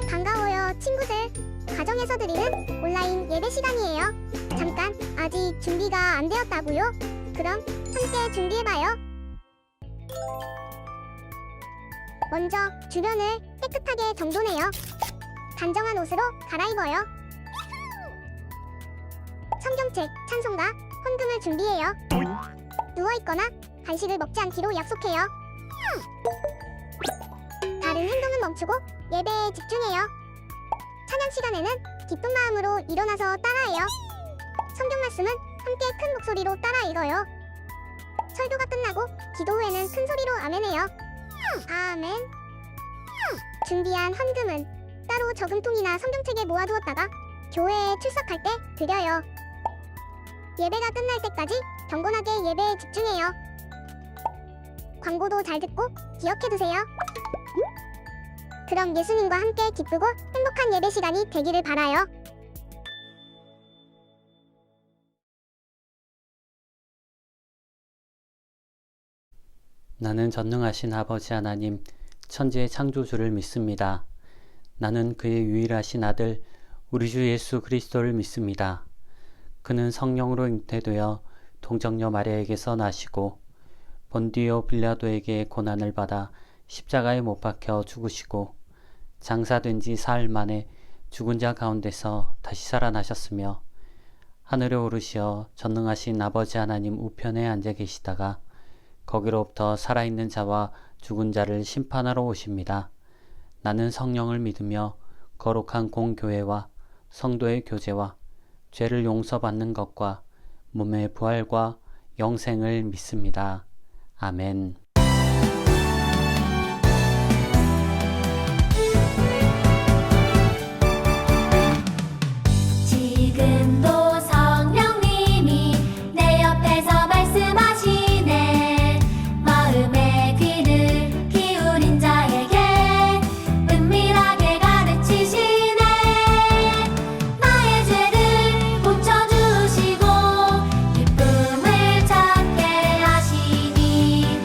반가워요, 친구들. 가정에서 드리는 온라인 예배 시간이에요. 잠깐, 아직 준비가 안 되었다고요? 그럼 함께 준비해봐요. 먼저 주변을 깨끗하게 정돈해요. 단정한 옷으로 갈아입어요. 성경책, 찬송가, 헌금을 준비해요. 누워있거나 간식을 먹지 않기로 약속해요. 다른 행동은 멈추고 예배에 집중해요. 찬양 시간에는 기쁜 마음으로 일어나서 따라해요. 성경 말씀은 함께 큰 목소리로 따라 읽어요. 설교가 끝나고 기도 후에는 큰 소리로 아멘해요. 아멘. 준비한 헌금은 따로 저금통이나 성경책에 모아두었다가 교회에 출석할 때 드려요. 예배가 끝날 때까지 경건하게 예배에 집중해요. 광고도 잘 듣고 기억해두세요. 그럼 예수님과 함께 기쁘고 행복한 예배 시간이 되기를 바라요. 나는 전능하신 아버지 하나님, 천지의 창조주를 믿습니다. 나는 그의 유일하신 아들, 우리 주 예수 그리스도를 믿습니다. 그는 성령으로 잉태되어 동정녀 마리아에게서 나시고 본디오 빌라도에게 고난을 받아 십자가에 못 박혀 죽으시고 장사된 지 사흘 만에 죽은 자 가운데서 다시 살아나셨으며 하늘에 오르시어 전능하신 아버지 하나님 우편에 앉아 계시다가 거기로부터 살아있는 자와 죽은 자를 심판하러 오십니다. 나는 성령을 믿으며 거룩한 공교회와 성도의 교제와 죄를 용서받는 것과 몸의 부활과 영생을 믿습니다. 아멘. 지금도 성령님이 내 옆에서 말씀하시네. 마음의 귀를 기울인 자에게 은밀하게 가르치시네. 나의 죄를 고쳐주시고 기쁨을 찾게 하시니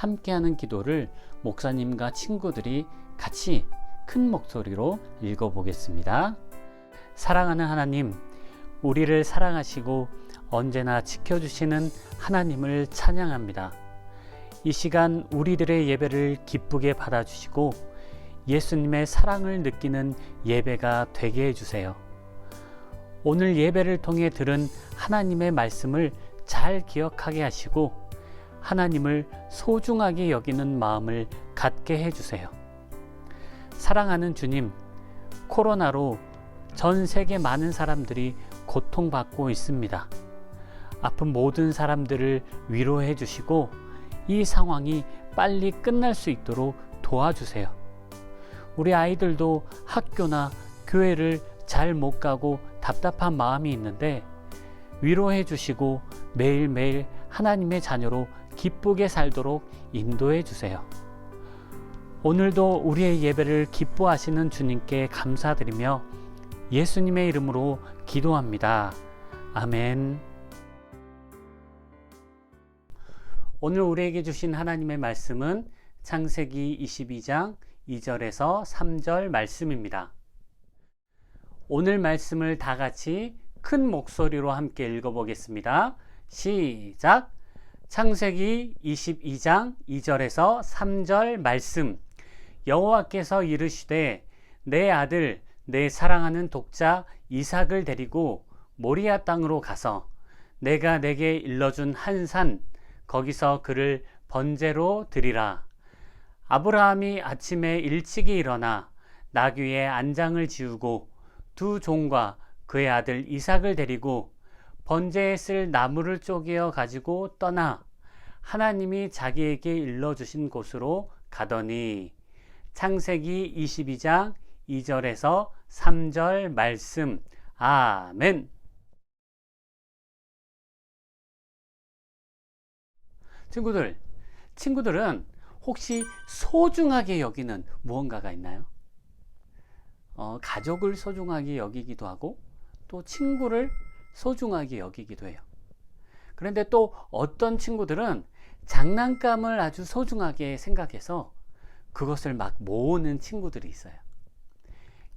함께하는 기도를 목사님과 친구들이 같이 큰 목소리로 읽어보겠습니다. 사랑하는 하나님, 우리를 사랑하시고 언제나 지켜주시는 하나님을 찬양합니다. 이 시간 우리들의 예배를 기쁘게 받아주시고 예수님의 사랑을 느끼는 예배가 되게 해주세요. 오늘 예배를 통해 들은 하나님의 말씀을 잘 기억하게 하시고 하나님을 소중하게 여기는 마음을 갖게 해주세요. 사랑하는 주님, 코로나로 전 세계 많은 사람들이 고통받고 있습니다. 아픈 모든 사람들을 위로해 주시고 이 상황이 빨리 끝날 수 있도록 도와주세요. 우리 아이들도 학교나 교회를 잘 못 가고 답답한 마음이 있는데 위로해 주시고 매일매일 하나님의 자녀로 기쁘게 살도록 인도해 주세요. 오늘도 우리의 예배를 기뻐하시는 주님께 감사드리며 예수님의 이름으로 기도합니다. 아멘. 오늘 우리에게 주신 하나님의 말씀은 창세기 22장 2절에서 3절 말씀입니다. 오늘 말씀을 다 같이 큰 목소리로 함께 읽어보겠습니다. 시작! 창세기 22장 2절에서 3절 말씀. 여호와께서 이르시되 내 아들 내 사랑하는 독자 이삭을 데리고 모리아 땅으로 가서 내가 내게 일러준 한 산 거기서 그를 번제로 드리라. 아브라함이 아침에 일찍이 일어나 나귀의 안장을 지우고 두 종과 그의 아들 이삭을 데리고 번제에 쓸 나무를 쪼개어 가지고 떠나 하나님이 자기에게 일러주신 곳으로 가더니. 창세기 22장 2절에서 3절 말씀. 아멘. 친구들은 혹시 소중하게 여기는 무언가가 있나요? 가족을 소중하게 여기기도 하고 또 친구를 소중하게 여기기도 해요. 그런데 또 어떤 친구들은 장난감을 아주 소중하게 생각해서 그것을 막 모으는 친구들이 있어요.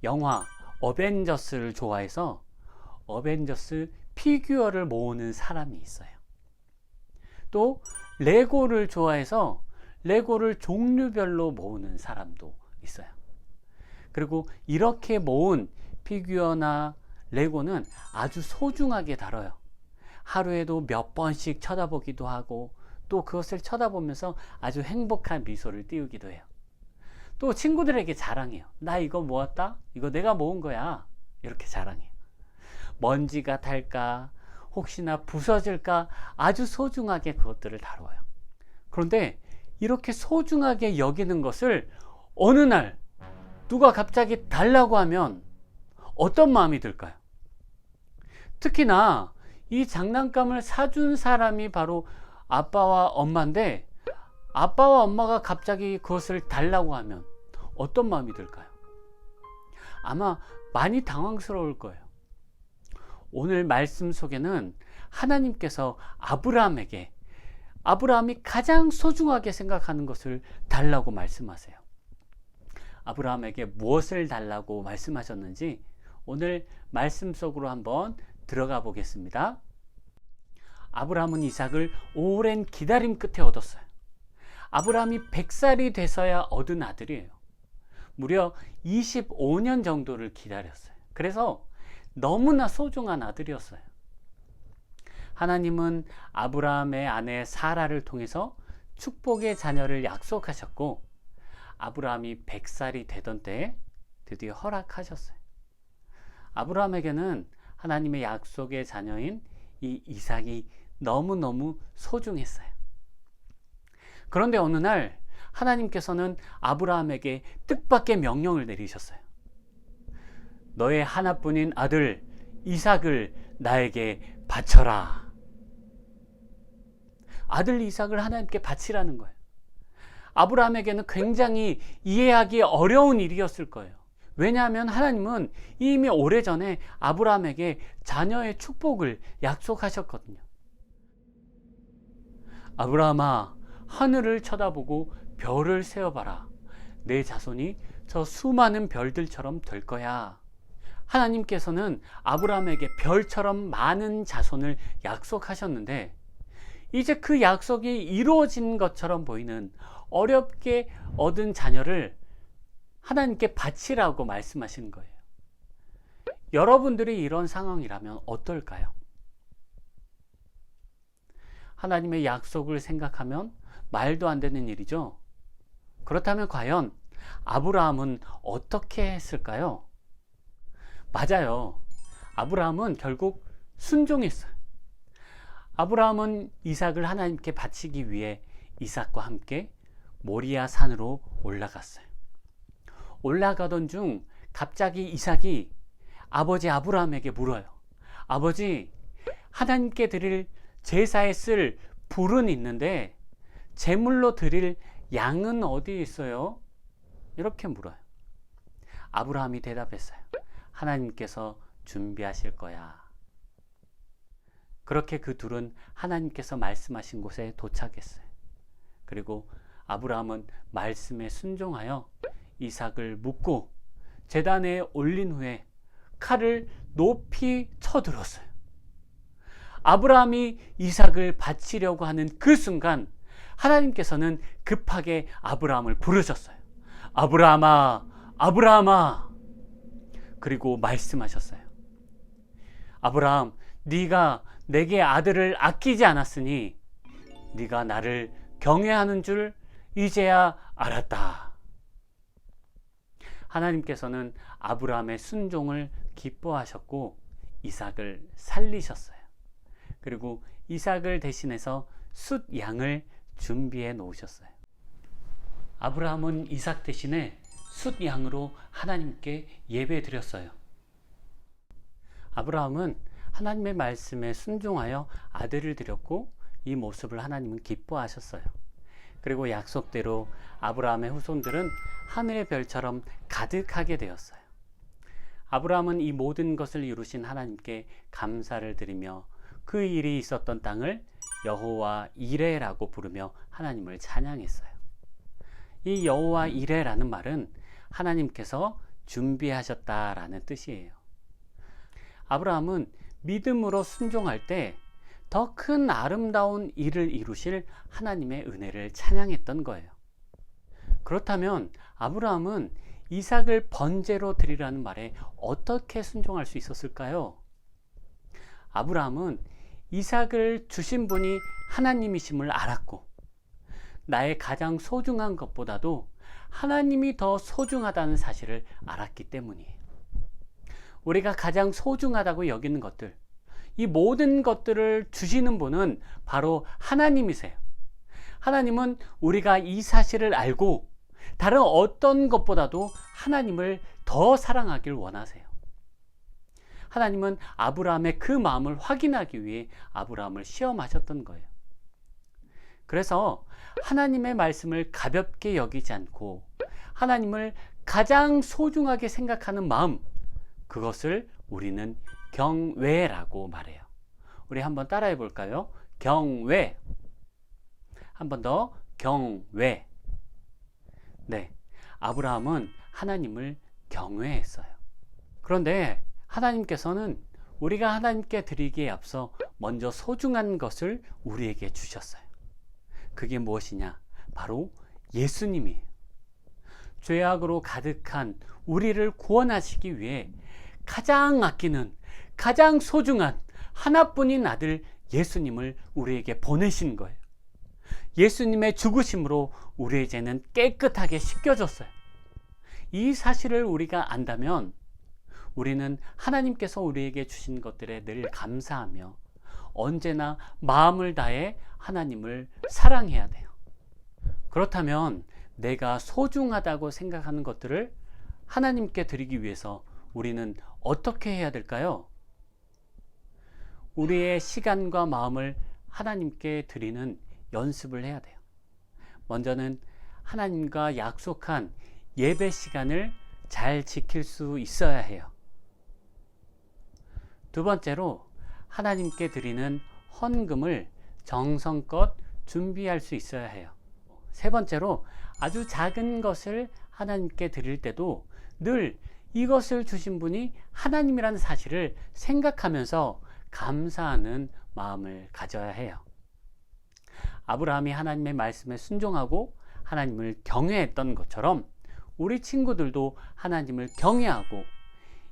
영화 어벤져스를 좋아해서 어벤져스 피규어를 모으는 사람이 있어요. 또 레고를 좋아해서 레고를 종류별로 모으는 사람도 있어요. 그리고 이렇게 모은 피규어나 레고는 아주 소중하게 다뤄요. 하루에도 몇 번씩 쳐다보기도 하고 또 그것을 쳐다보면서 아주 행복한 미소를 띄우기도 해요. 또 친구들에게 자랑해요. 나 이거 모았다? 이거 내가 모은 거야. 이렇게 자랑해요. 먼지가 탈까? 혹시나 부서질까? 아주 소중하게 그것들을 다뤄요. 그런데 이렇게 소중하게 여기는 것을 어느 날 누가 갑자기 달라고 하면 어떤 마음이 들까요? 특히나 이 장난감을 사준 사람이 바로 아빠와 엄마인데 아빠와 엄마가 갑자기 그것을 달라고 하면 어떤 마음이 들까요? 아마 많이 당황스러울 거예요. 오늘 말씀 속에는 하나님께서 아브라함이 가장 소중하게 생각하는 것을 달라고 말씀하세요. 아브라함에게 무엇을 달라고 말씀하셨는지 오늘 말씀 속으로 한번 들어가 보겠습니다. 아브라함은 이삭을 오랜 기다림 끝에 얻었어요. 아브라함이 100살이 돼서야 얻은 아들이에요. 무려 25년 정도를 기다렸어요. 그래서 너무나 소중한 아들이었어요. 하나님은 아브라함의 아내 사라를 통해서 축복의 자녀를 약속하셨고 아브라함이 100살이 되던 때에 드디어 허락하셨어요. 아브라함에게는 하나님의 약속의 자녀인 이 이삭이 너무너무 소중했어요. 그런데 어느 날 하나님께서는 아브라함에게 뜻밖의 명령을 내리셨어요. 너의 하나뿐인 아들 이삭을 나에게 바쳐라. 아들 이삭을 하나님께 바치라는 거예요. 아브라함에게는 굉장히 이해하기 어려운 일이었을 거예요. 왜냐하면 하나님은 이미 오래전에 아브라함에게 자녀의 축복을 약속하셨거든요. 아브라함아, 하늘을 쳐다보고 별을 세어봐라. 내 자손이 저 수많은 별들처럼 될 거야. 하나님께서는 아브라함에게 별처럼 많은 자손을 약속하셨는데 이제 그 약속이 이루어진 것처럼 보이는 어렵게 얻은 자녀를 하나님께 바치라고 말씀하신 거예요. 여러분들이 이런 상황이라면 어떨까요? 하나님의 약속을 생각하면 말도 안 되는 일이죠. 그렇다면 과연 아브라함은 어떻게 했을까요? 맞아요. 아브라함은 결국 순종했어요. 아브라함은 이삭을 하나님께 바치기 위해 이삭과 함께 모리아 산으로 올라갔어요. 올라가던 중 갑자기 이삭이 아버지 아브라함에게 물어요. 아버지, 하나님께 드릴 제사에 쓸 불은 있는데 제물로 드릴 양은 어디에 있어요? 이렇게 물어요. 아브라함이 대답했어요. 하나님께서 준비하실 거야. 그렇게 그 둘은 하나님께서 말씀하신 곳에 도착했어요. 그리고 아브라함은 말씀에 순종하여 이삭을 묻고 제단에 올린 후에 칼을 높이 쳐들었어요. 아브라함이 이삭을 바치려고 하는 그 순간 하나님께서는 급하게 아브라함을 부르셨어요. 아브라함아, 아브라함아. 그리고 말씀하셨어요. 아브라함, 네가 내게 아들을 아끼지 않았으니 네가 나를 경외하는 줄 이제야 알았다. 하나님께서는 아브라함의 순종을 기뻐하셨고 이삭을 살리셨어요. 그리고 이삭을 대신해서 숫 양을 준비해 놓으셨어요. 아브라함은 이삭 대신에 숫 양으로 하나님께 예배 드렸어요. 아브라함은 하나님의 말씀에 순종하여 아들을 드렸고 이 모습을 하나님은 기뻐하셨어요. 그리고 약속대로 아브라함의 후손들은 하늘의 별처럼 가득하게 되었어요. 아브라함은 이 모든 것을 이루신 하나님께 감사를 드리며 그 일이 있었던 땅을 여호와 이레라고 부르며 하나님을 찬양했어요. 이 여호와 이레라는 말은 하나님께서 준비하셨다라는 뜻이에요. 아브라함은 믿음으로 순종할 때 더 큰 아름다운 일을 이루실 하나님의 은혜를 찬양했던 거예요. 그렇다면 아브라함은 이삭을 번제로 드리라는 말에 어떻게 순종할 수 있었을까요? 아브라함은 이삭을 주신 분이 하나님이심을 알았고 나의 가장 소중한 것보다도 하나님이 더 소중하다는 사실을 알았기 때문이에요. 우리가 가장 소중하다고 여기는 것들, 이 모든 것들을 주시는 분은 바로 하나님이세요. 하나님은 우리가 이 사실을 알고 다른 어떤 것보다도 하나님을 더 사랑하길 원하세요. 하나님은 아브라함의 그 마음을 확인하기 위해 아브라함을 시험하셨던 거예요. 그래서 하나님의 말씀을 가볍게 여기지 않고 하나님을 가장 소중하게 생각하는 마음, 그것을 우리는 경외라고 말해요. 우리 한번 따라해 볼까요? 경외. 한 번 더, 경외. 네, 아브라함은 하나님을 경외했어요. 그런데 하나님께서는 우리가 하나님께 드리기에 앞서 먼저 소중한 것을 우리에게 주셨어요. 그게 무엇이냐? 바로 예수님이에요. 죄악으로 가득한 우리를 구원하시기 위해 가장 아끼는, 가장 소중한 하나뿐인 아들 예수님을 우리에게 보내신 거예요. 예수님의 죽으심으로 우리의 죄는 깨끗하게 씻겨졌어요. 이 사실을 우리가 안다면 우리는 하나님께서 우리에게 주신 것들에 늘 감사하며 언제나 마음을 다해 하나님을 사랑해야 돼요. 그렇다면 내가 소중하다고 생각하는 것들을 하나님께 드리기 위해서 우리는 어떻게 해야 될까요? 우리의 시간과 마음을 하나님께 드리는 연습을 해야 돼요. 먼저는 하나님과 약속한 예배 시간을 잘 지킬 수 있어야 해요. 두 번째로 하나님께 드리는 헌금을 정성껏 준비할 수 있어야 해요. 세 번째로 아주 작은 것을 하나님께 드릴 때도 늘 이것을 주신 분이 하나님이라는 사실을 생각하면서 감사하는 마음을 가져야 해요. 아브라함이 하나님의 말씀에 순종하고 하나님을 경외했던 것처럼 우리 친구들도 하나님을 경외하고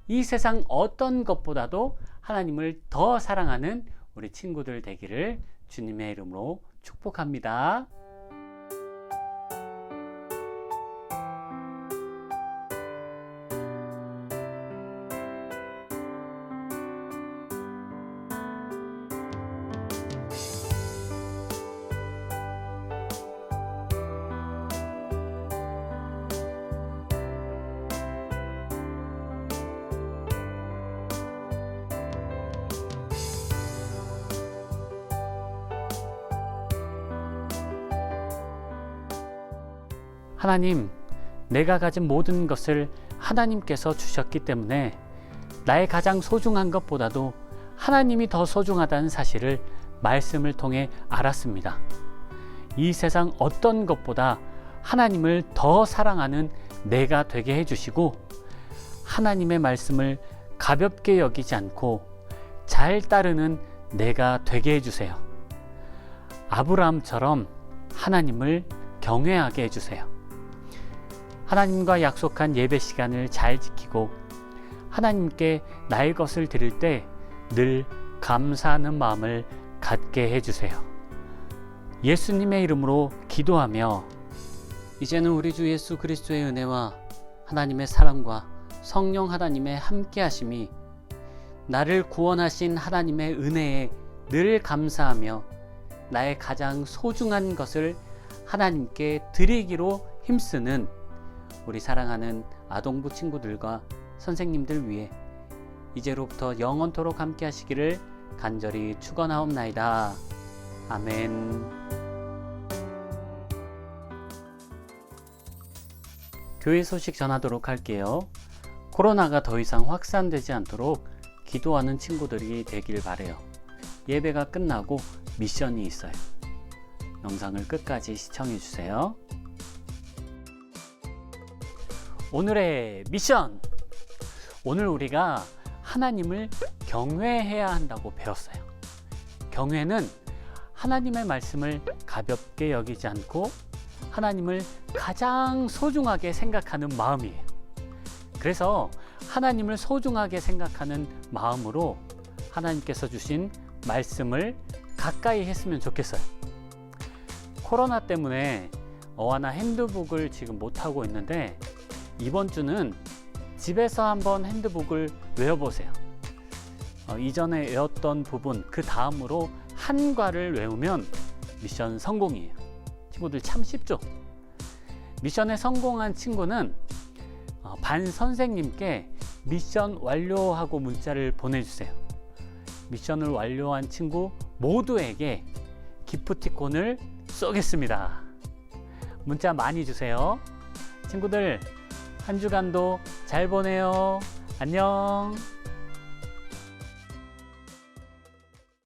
이 세상 어떤 것보다도 하나님을 더 사랑하는 우리 친구들 되기를 주님의 이름으로 축복합니다. 하나님, 내가 가진 모든 것을 하나님께서 주셨기 때문에 나의 가장 소중한 것보다도 하나님이 더 소중하다는 사실을 말씀을 통해 알았습니다. 이 세상 어떤 것보다 하나님을 더 사랑하는 내가 되게 해주시고 하나님의 말씀을 가볍게 여기지 않고 잘 따르는 내가 되게 해주세요. 아브라함처럼 하나님을 경외하게 해주세요. 하나님과 약속한 예배 시간을 잘 지키고 하나님께 나의 것을 드릴 때 늘 감사하는 마음을 갖게 해주세요. 예수님의 이름으로 기도하며 이제는 우리 주 예수 그리스도의 은혜와 하나님의 사랑과 성령 하나님의 함께 하심이 나를 구원하신 하나님의 은혜에 늘 감사하며 나의 가장 소중한 것을 하나님께 드리기로 힘쓰는 우리 사랑하는 아동부 친구들과 선생님들 위해 이제로부터 영원토록 함께 하시기를 간절히 축원하옵나이다. 아멘. 교회 소식 전하도록 할게요. 코로나가 더 이상 확산되지 않도록 기도하는 친구들이 되길 바래요. 예배가 끝나고 미션이 있어요. 영상을 끝까지 시청해 주세요. 오늘의 미션! 오늘 우리가 하나님을 경외해야 한다고 배웠어요. 경외는 하나님의 말씀을 가볍게 여기지 않고 하나님을 가장 소중하게 생각하는 마음이에요. 그래서 하나님을 소중하게 생각하는 마음으로 하나님께서 주신 말씀을 가까이 했으면 좋겠어요. 코로나 때문에 어화나 핸드북을 지금 못하고 있는데 이번 주는 집에서 한번 핸드북을 외워보세요. 이전에 외웠던 부분 그 다음으로 한 과를 외우면 미션 성공이에요. 친구들 참 쉽죠? 미션에 성공한 친구는 반 선생님께 미션 완료하고 문자를 보내주세요. 미션을 완료한 친구 모두에게 기프티콘을 쏘겠습니다. 문자 많이 주세요. 친구들 한 주간도 잘 보내요. 안녕.